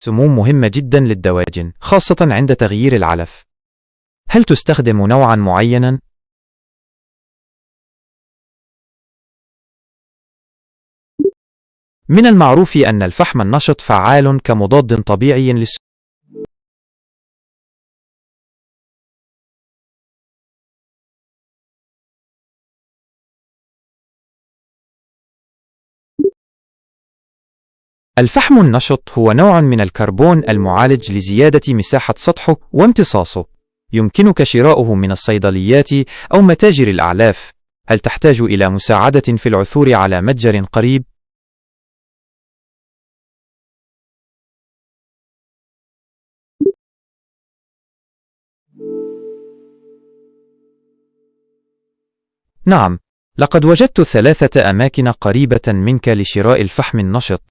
السموم مهمة جدا للدواجن، خاصة عند تغيير العلف. هل تستخدم نوعا معينا؟ من المعروف أن الفحم النشط فعال كمضاد طبيعي للسموم. الفحم النشط هو نوع من الكربون المعالج لزيادة مساحة سطحه وامتصاصه. يمكنك شراؤه من الصيدليات أو متاجر الأعلاف. هل تحتاج إلى مساعدة في العثور على متجر قريب؟ نعم، لقد وجدت 3 أماكن قريبة منك لشراء الفحم النشط.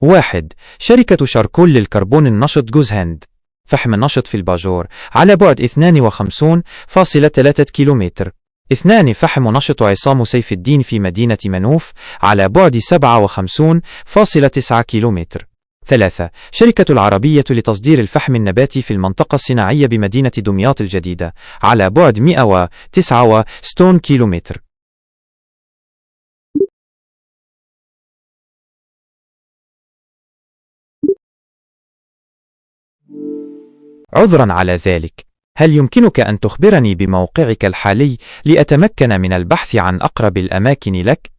1. شركة شاركول للكربون النشط جوز هند. فحم نشط في الباجور على بعد 52.3 كيلومتر. 2. فحم نشط عصام سيف الدين في مدينة منوف على بعد 57.9 كيلومتر. 3. شركة العربية لتصدير الفحم النباتي في المنطقة الصناعية بمدينة دمياط الجديدة على بعد 109 كيلومتر. عذرا على ذلك، هل يمكنك أن تخبرني بموقعك الحالي لأتمكن من البحث عن أقرب الأماكن لك؟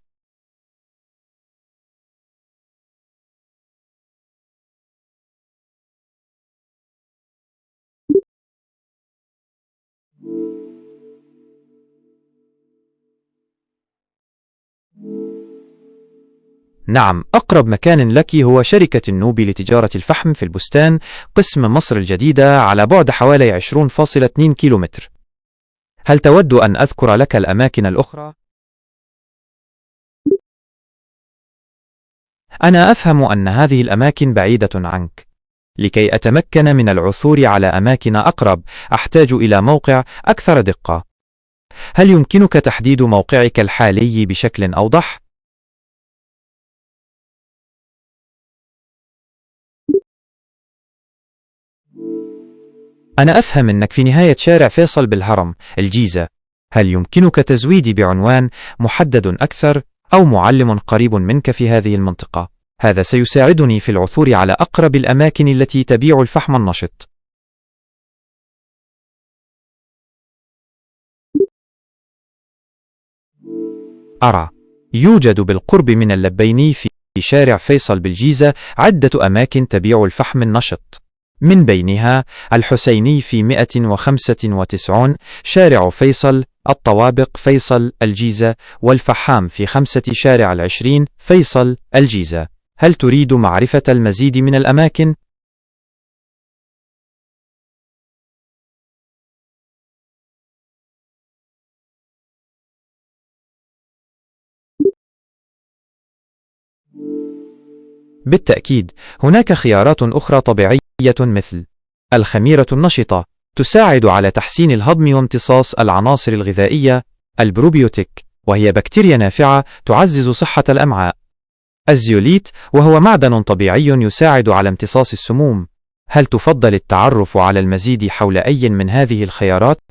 نعم، أقرب مكان لك هو شركة النوبي لتجارة الفحم في البستان، قسم مصر الجديدة، على بعد حوالي 20.2 كيلومتر. هل تود أن أذكر لك الأماكن الأخرى؟ أنا أفهم أن هذه الأماكن بعيدة عنك. لكي أتمكن من العثور على أماكن أقرب، أحتاج إلى موقع أكثر دقة. هل يمكنك تحديد موقعك الحالي بشكل أوضح؟ أنا أفهم أنك في نهاية شارع فيصل بالهرم، الجيزة. هل يمكنك تزويدي بعنوان محدد أكثر أو معلم قريب منك في هذه المنطقة؟ هذا سيساعدني في العثور على أقرب الأماكن التي تبيع الفحم النشط. أرى يوجد بالقرب من اللبيني في شارع فيصل بالجيزة عدة أماكن تبيع الفحم النشط، من بينها الحسيني في 195 شارع فيصل، الطوابق فيصل الجيزة، والفحام في 5 شارع 20 فيصل الجيزة. هل تريد معرفة المزيد من الأماكن؟ بالتأكيد، هناك خيارات أخرى طبيعية مثل الخميرة النشطة، تساعد على تحسين الهضم وامتصاص العناصر الغذائية. البروبيوتيك، وهي بكتيريا نافعة تعزز صحة الأمعاء. الزيوليت، وهو معدن طبيعي يساعد على امتصاص السموم. هل تفضل التعرف على المزيد حول أي من هذه الخيارات؟